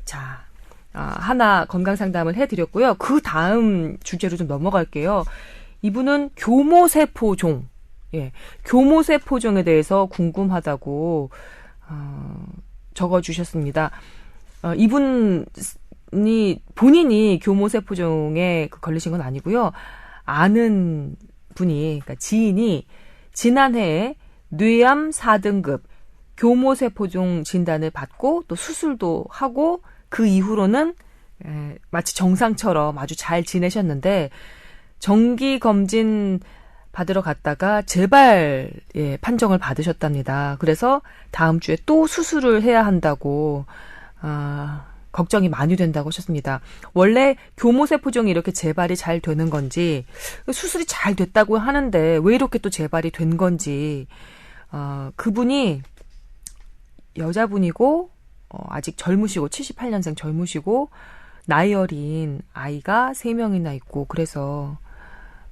자, 하나 건강 상담을 해드렸고요. 그 다음 주제로 좀 넘어갈게요. 이분은 교모세포종, 교모세포종에 대해서 궁금하다고 적어주셨습니다. 이분이 본인이 교모세포종에 걸리신 건 아니고요. 아는 분이, 그러니까 지인이 지난해에 뇌암 4등급 교모세포종 진단을 받고 또 수술도 하고 그 이후로는 마치 정상처럼 아주 잘 지내셨는데 정기검진 받으러 갔다가 재발 판정을 받으셨답니다. 그래서 다음 주에 또 수술을 해야 한다고 걱정이 많이 된다고 하셨습니다. 원래 교모세포종이 이렇게 재발이 잘 되는 건지 수술이 잘 됐다고 하는데 왜 이렇게 또 재발이 된 건지 그분이 여자분이고 아직 젊으시고 78년생 젊으시고 나이 어린 아이가 3명이나 있고 그래서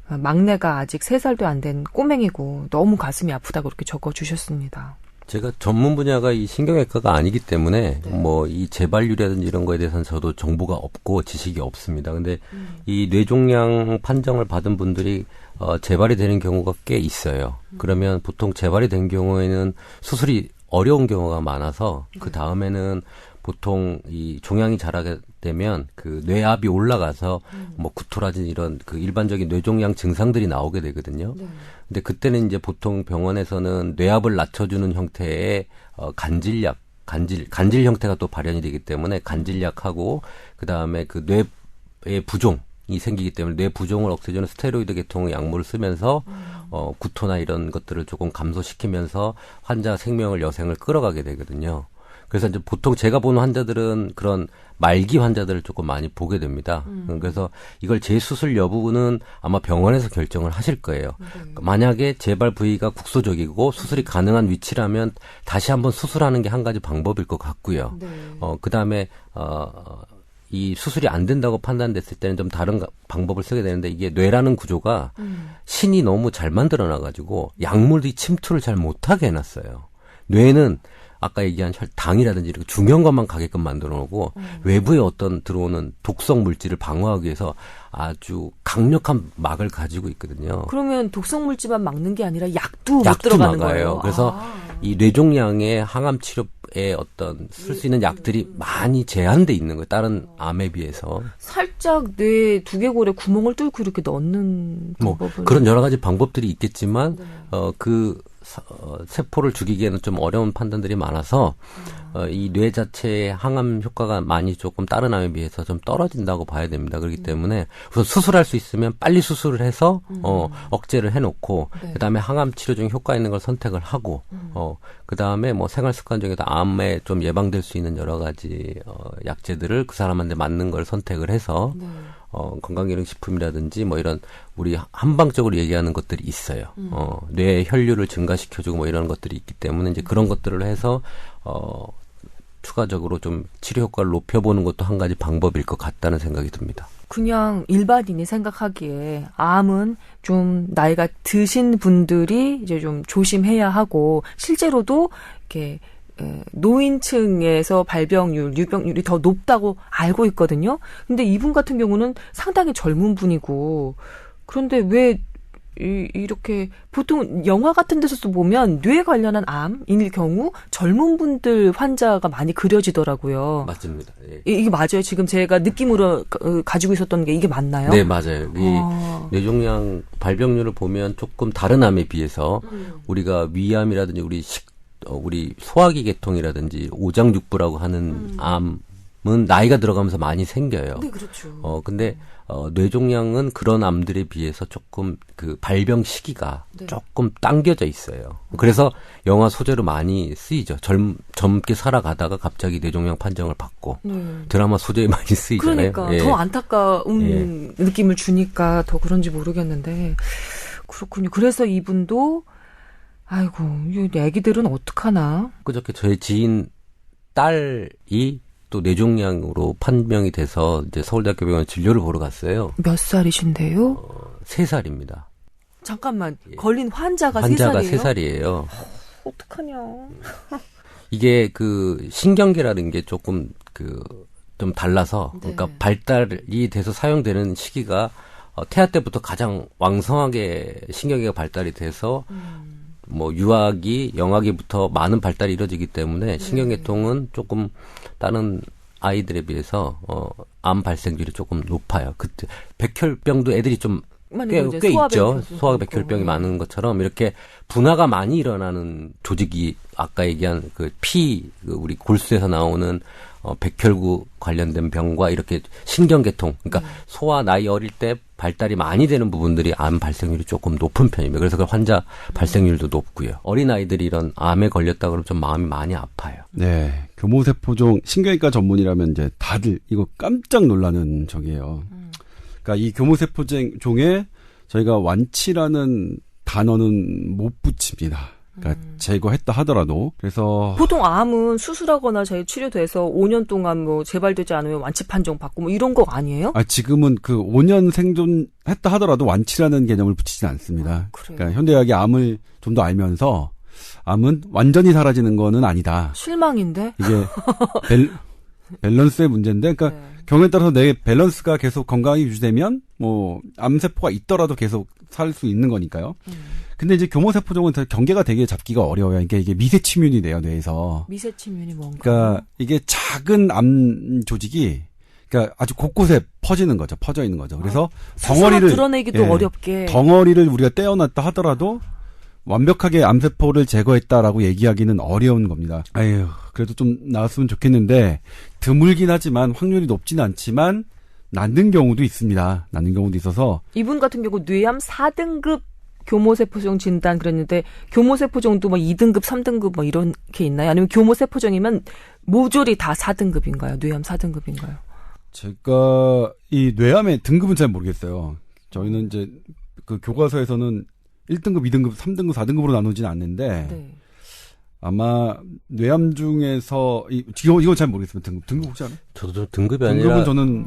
막내가 아직 3살도 안 된 꼬맹이고 너무 가슴이 아프다고 그렇게 적어주셨습니다. 제가 전문 분야가 이 신경외과가 아니기 때문에 뭐 이 재발률이라든지 이런 거에 대해서는 저도 정보가 없고 지식이 없습니다. 근데 이 뇌종양 판정을 받은 분들이 재발이 되는 경우가 꽤 있어요. 그러면 보통 재발이 된 경우에는 수술이 어려운 경우가 많아서 그 다음에는 보통 이 종양이 자라게 되면 그 뇌압이 올라가서 뭐 구토라든지 이런 그 일반적인 뇌종양 증상들이 나오게 되거든요. 근데 그때는 이제 보통 병원에서는 뇌압을 낮춰주는 형태의 간질약, 간질 형태가 또 발현이 되기 때문에 간질약하고 그 다음에 그 뇌의 부종이 생기기 때문에 뇌 부종을 없애주는 스테로이드 계통의 약물을 쓰면서 구토나 이런 것들을 조금 감소시키면서 환자 생명을 여생을 끌어가게 되거든요. 그래서 이제 보통 제가 보는 환자들은 그런 말기 환자들을 조금 많이 보게 됩니다. 그래서 이걸 재수술 여부는 아마 병원에서 결정을 하실 거예요. 만약에 재발 부위가 국소적이고 수술이 가능한 위치라면 다시 한번 수술하는 게 한 가지 방법일 것 같고요. 그다음에 이 수술이 안 된다고 판단됐을 때는 좀 다른 방법을 쓰게 되는데 이게 뇌라는 구조가 신이 너무 잘 만들어놔가지고 약물이 침투를 잘 못하게 해놨어요. 뇌는 아까 얘기한 당이라든지 이렇게 중요한 것만 가게끔 만들어 놓고 외부에 어떤 들어오는 독성 물질을 방어하기 위해서 아주 강력한 막을 가지고 있거든요. 그러면 독성 물질만 막는 게 아니라 약도 못 들어가는 막아요. 거예요. 그래서 이 뇌종양의 항암 치료에 어떤 쓸 수 있는 약들이 많이 제한돼 있는 거예요. 다른 암에 비해서. 살짝 뇌 두개골에 구멍을 뚫고 이렇게 넣는 방법을. 뭐 그런 여러 가지 방법들이 있겠지만 그 세포를 죽이기에는 좀 어려운 판단들이 많아서 이 뇌 자체의 항암 효과가 많이 조금 다른 암에 비해서 좀 떨어진다고 봐야 됩니다. 그렇기 때문에 우선 수술할 수 있으면 빨리 수술을 해서 억제를 해놓고 그다음에 항암 치료 중에 효과 있는 걸 선택을 하고 그다음에 뭐 생활 습관 중에도 암에 좀 예방될 수 있는 여러 가지 약제들을 그 사람한테 맞는 걸 선택을 해서 건강기능식품이라든지 뭐 이런 우리 한방적으로 얘기하는 것들이 있어요. 뇌의 혈류를 증가시켜주고 뭐 이런 것들이 있기 때문에 이제 그런 것들을 해서 추가적으로 좀 치료 효과를 높여보는 것도 한 가지 방법일 것 같다는 생각이 듭니다. 그냥 일반인이 생각하기에 암은 좀 나이가 드신 분들이 이제 좀 조심해야 하고 실제로도 이렇게 노인층에서 발병률, 유병률이 더 높다고 알고 있거든요. 근데 이분 같은 경우는 상당히 젊은 분이고 그런데 왜 이렇게 보통 영화 같은 데서도 보면 뇌에 관련한 암일 경우 젊은 분들 환자가 많이 그려지더라고요. 맞습니다. 예. 이게 맞아요? 지금 제가 느낌으로 가지고 있었던 게 이게 맞나요? 네, 맞아요. 이 뇌종양 발병률을 보면 조금 다른 암에 비해서 우리가 위암이라든지 우리 소화기 계통이라든지 오장육부라고 하는 암은 나이가 들어가면서 많이 생겨요. 네, 그렇죠. 근데 뇌종양은 그런 암들에 비해서 조금 그 발병 시기가 조금 당겨져 있어요. 그래서 영화 소재로 많이 쓰이죠. 젊게 살아가다가 갑자기 뇌종양 판정을 받고 드라마 소재에 많이 쓰이잖아요. 그러니까 더 안타까운 느낌을 주니까 더 그런지 모르겠는데 그렇군요. 그래서 이분도 아이고, 이 애기들은 어떡하나? 그저께 저희 지인 딸이 또 뇌종양으로 판명이 돼서 이제 서울대학교 병원 진료를 보러 갔어요. 몇 살이신데요? 3살입니다. 잠깐만, 걸린 환자가 3살이에요? 환자가 3살이에요. 어떡하냐. 이게 그 신경계라는 게 조금 그 좀 달라서 그러니까 발달이 돼서 사용되는 시기가 태아 때부터 가장 왕성하게 신경계가 발달이 돼서 뭐 유아기, 영아기부터 많은 발달이 이루어지기 때문에 신경계통은 조금 다른 아이들에 비해서 암 발생률이 조금 높아요. 그때 백혈병도 애들이 좀 꽤 있죠. 소아백혈병이 많은 것처럼 이렇게 분화가 많이 일어나는 조직이 아까 얘기한 그 우리 골수에서 나오는 백혈구 관련된 병과 이렇게 신경계통, 그러니까 소아 나이 어릴 때 발달이 많이 되는 부분들이 암 발생률이 조금 높은 편입니다. 그래서 그 환자 발생률도 높고요. 어린 아이들이 이런 암에 걸렸다 그러면 좀 마음이 많이 아파요. 네, 교모세포종 신경외과 전문이라면 이제 다들 이거 깜짝 놀라는 적이에요. 그러니까 이 교모세포종에 저희가 완치라는 단어는 못 붙입니다. 그러니까 제거했다 하더라도. 그래서 보통 암은 수술하거나 치료돼서 5년 동안 뭐 재발되지 않으면 완치 판정 받고 뭐 이런 거 아니에요? 지금은 그 5년 생존했다 하더라도 완치라는 개념을 붙이진 않습니다. 그러니까 현대의학이 암을 좀 더 알면서 암은 완전히 사라지는 거는 아니다. 실망인데? 이게 밸런스의 문제인데, 그러니까 경우에 따라서 내 밸런스가 계속 건강히 유지되면 뭐 암세포가 있더라도 계속 살 수 있는 거니까요. 근데 이제 교모세포종은 경계가 되게 잡기가 어려워요. 그러니까 이게 미세침윤이 돼요, 뇌에서. 미세침윤이 뭔가? 그러니까 이게 작은 암 조직이 그러니까 아주 곳곳에 퍼지는 거죠. 퍼져 있는 거죠. 그래서 덩어리를 드러내기도 어렵게. 덩어리를 우리가 떼어놨다 하더라도 완벽하게 암세포를 제거했다라고 얘기하기는 어려운 겁니다. 아유, 그래도 좀 나왔으면 좋겠는데 드물긴 하지만 확률이 높지는 않지만 낫는 경우도 있습니다. 낫는 경우도 있어서 이분 같은 경우 뇌암 4등급 교모세포종 진단 그랬는데 교모세포종도 뭐 2등급, 3등급 뭐 이렇게 있나요? 아니면 교모세포종이면 모조리 다 4등급인가요? 뇌암 4등급인가요? 제가 이 뇌암의 등급은 잘 모르겠어요. 저희는 이제 그 교과서에서는 1등급, 2등급, 3등급, 4등급으로 나누지는 않는데 아마 뇌암 중에서 이건 잘 모르겠습니다. 등급 혹시 알아요? 저도 등급이 아니라 등급은 저는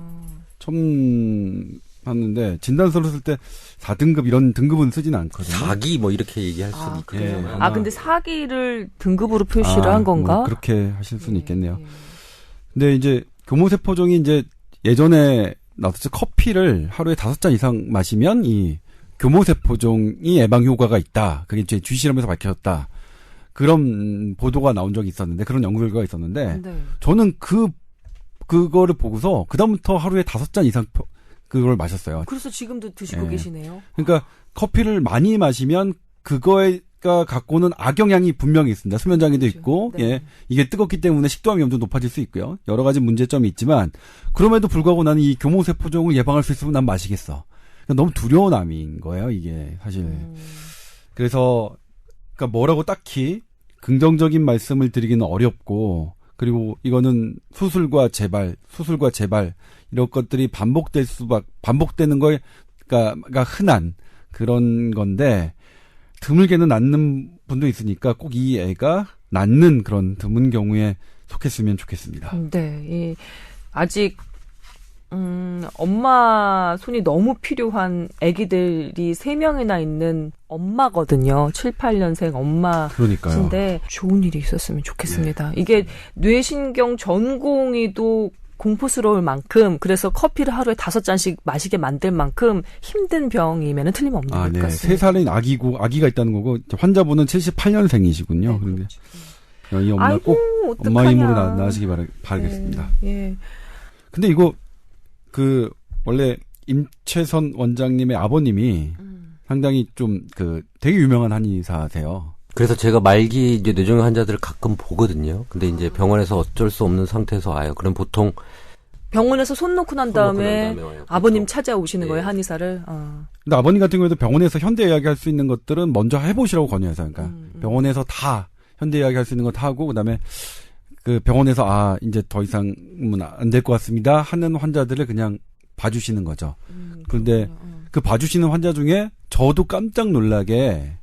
처음 봤는데 진단서를 쓸 때 4등급 이런 등급은 쓰지는 않거든요. 4기 뭐 이렇게 얘기할 수도 있겠네요. 근데 4기를 등급으로 표시를 한 건가? 뭐 그렇게 하실 수는 있겠네요. 근데 이제 교모세포종이 이제 예전에 나왔을 때 커피를 하루에 5잔 이상 마시면 이 교모세포종이 예방 효과가 있다. 그게 이제 주실험에서 밝혀졌다. 그런 보도가 나온 적이 있었는데 그런 연구 결과가 있었는데 저는 그거를 보고서 그다음부터 하루에 5잔 이상 그걸 마셨어요. 그래서 지금도 드시고 계시네요. 그러니까 커피를 많이 마시면 그거가 갖고는 악영향이 분명히 있습니다. 수면장애도 있고 이게 뜨겁기 때문에 식도암 위험도 높아질 수 있고요. 여러 가지 문제점이 있지만 그럼에도 불구하고 나는 이 교모세포종을 예방할 수 있으면 난 마시겠어. 너무 두려운 암인 거예요, 이게 사실. 그래서 그러니까 뭐라고 딱히 긍정적인 말씀을 드리기는 어렵고 그리고 이거는 수술과 재발 이런 것들이 반복되는 거가 흔한 그런 건데 드물게는 낫는 분도 있으니까 꼭 이 애가 낫는 그런 드문 경우에 속했으면 좋겠습니다. 네, 아직 엄마 손이 너무 필요한 아기들이 3명이나 있는 엄마거든요. 7, 8년생 엄마인데 좋은 일이 있었으면 좋겠습니다. 이게 뇌신경 전공의도 공포스러울 만큼 그래서 커피를 하루에 5잔씩 마시게 만들 만큼 힘든 병이면 틀림없는 것 같습니다. 3살인 아기가 있다는 거고 환자분은 78년생이시군요. 그런데 이 엄마 꼭 엄마 힘으로 나으시기 바라겠습니다. 근데 이거 원래 임채선 원장님의 아버님이 상당히 좀 되게 유명한 한의사세요. 그래서 제가 말기 이제 뇌종양 환자들을 가끔 보거든요. 근데 이제 병원에서 어쩔 수 없는 상태에서 와요. 그럼 보통 병원에서 손 놓고 난 다음에 아버님 찾아오시는 거예요, 한의사를. 근데 아버님 같은 경우에도 병원에서 현대 이야기 할 수 있는 것들은 먼저 해보시라고 권유해서 그러니까 병원에서 다 현대 이야기 할 수 있는 것 다 하고 그다음에 그 병원에서 이제 더 이상은 안 될 것 같습니다 하는 환자들을 그냥 봐주시는 거죠. 그런데 그 봐주시는 환자 중에 저도 깜짝 놀라게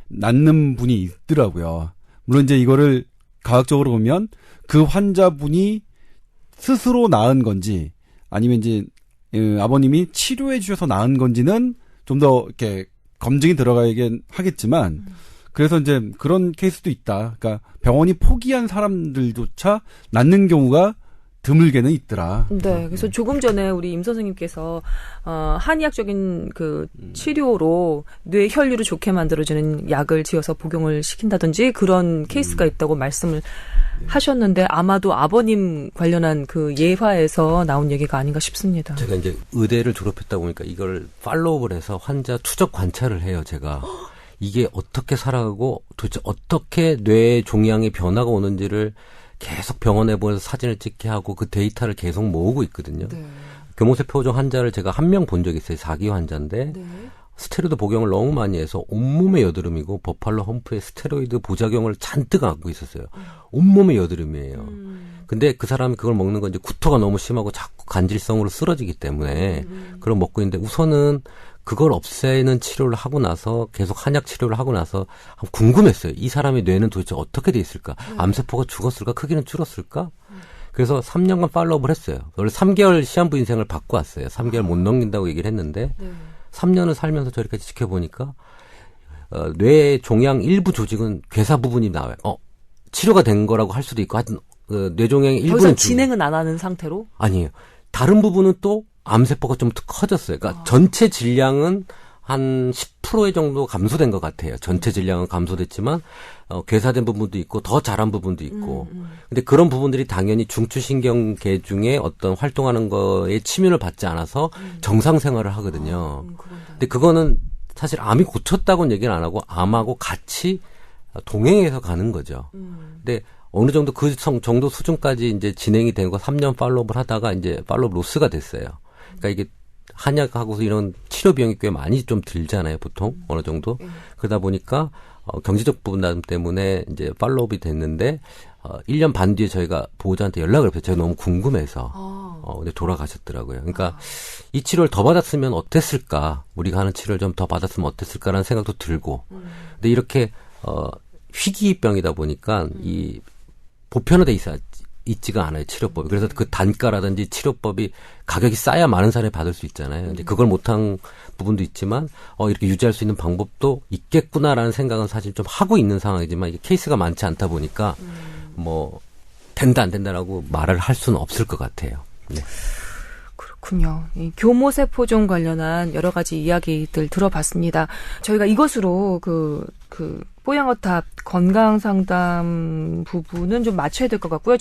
낫는 분이 있더라고요. 물론 이제 이거를 과학적으로 보면 그 환자분이 스스로 나은 건지 아니면 이제 아버님이 치료해 주셔서 나은 건지는 좀 더 이렇게 검증이 들어가야긴 하겠지만 그래서 이제 그런 케이스도 있다. 그러니까 병원이 포기한 사람들조차 낫는 경우가 드물게는 있더라. 네, 그래서 조금 전에 우리 임 선생님께서 한의학적인 그 치료로 뇌 혈류를 좋게 만들어주는 약을 지어서 복용을 시킨다든지 그런 케이스가 있다고 말씀을 하셨는데 아마도 아버님 관련한 그 예화에서 나온 얘기가 아닌가 싶습니다. 제가 이제 의대를 졸업했다 보니까 이걸 팔로우를 해서 환자 추적 관찰을 해요, 제가. 이게 어떻게 살아가고 도대체 어떻게 뇌 종양의 변화가 오는지를 계속 병원에 보내서 사진을 찍게 하고 그 데이터를 계속 모으고 있거든요. 네. 교모세포종 환자를 제가 한 명 본 적이 있어요. 4기 환자인데 네. 스테로이드 복용을 너무 많이 해서 온몸에 여드름이고 버팔로 험프에 스테로이드 부작용을 잔뜩 안고 있었어요. 온몸에 여드름이에요. 근데 그 사람이 그걸 먹는 건 이제 구토가 너무 심하고 자꾸 간질성으로 쓰러지기 때문에 그걸 먹고 있는데 우선은 그걸 없애는 치료를 하고 나서 계속 한약 치료를 하고 나서 궁금했어요. 이 사람의 뇌는 도대체 어떻게 돼 있을까? 암세포가 죽었을까? 크기는 줄었을까? 그래서 3년간 팔로우업을 했어요. 원래 3개월 시한부 인생을 받고 왔어요. 3개월 못 넘긴다고 얘기를 했는데 3년을 살면서 저렇게 지켜보니까 뇌 종양 일부 조직은 괴사 부분이 나와요. 치료가 된 거라고 할 수도 있고 하여튼 뇌종양의 더 일부는 이상 진행은 안 하는 상태로? 아니에요. 다른 부분은 또 암세포가 좀 커졌어요. 그러니까 전체 질량은 한 10% 정도 감소된 것 같아요. 전체 질량은 감소됐지만 괴사된 부분도 있고 더 자란 부분도 있고. 근데 그런 부분들이 당연히 중추신경계 중에 어떤 활동하는 거에 침윤을 받지 않아서 정상 생활을 하거든요. 근데 그거는 사실 암이 고쳤다고는 얘기는 안 하고 암하고 같이 동행해서 가는 거죠. 근데 어느 정도 그 정도 수준까지 이제 진행이 되고 3년 팔로우업을 하다가 이제 팔로우업 로스가 됐어요. 그러니까 이게 한약하고서 이런 치료 비용이 꽤 많이 좀 들잖아요, 보통 어느 정도. 그러다 보니까 경제적 부분 때문에 이제 팔로우업이 됐는데 1년 반 뒤에 저희가 보호자한테 연락을 했어요. 제가 너무 궁금해서. 근데 돌아가셨더라고요. 그러니까 이 치료를 더 받았으면 어땠을까? 우리가 하는 치료를 좀 더 받았으면 어땠을까라는 생각도 들고. 근데 이렇게 희귀병이다 보니까 이 보편화돼 있지가 않아요, 치료법이. 그래서 그 단가라든지 치료법이 가격이 싸야 많은 사람이 받을 수 있잖아요. 근데 그걸 못한 부분도 있지만, 이렇게 유지할 수 있는 방법도 있겠구나라는 생각은 사실 좀 하고 있는 상황이지만, 이게 케이스가 많지 않다 보니까, 된다, 안 된다라고 말을 할 수는 없을 것 같아요. 네. 그렇군요. 이 교모세포종 관련한 여러 가지 이야기들 들어봤습니다. 저희가 이것으로 뽀양어탑 건강상담 부분은 좀 맞춰야 될 것 같고요.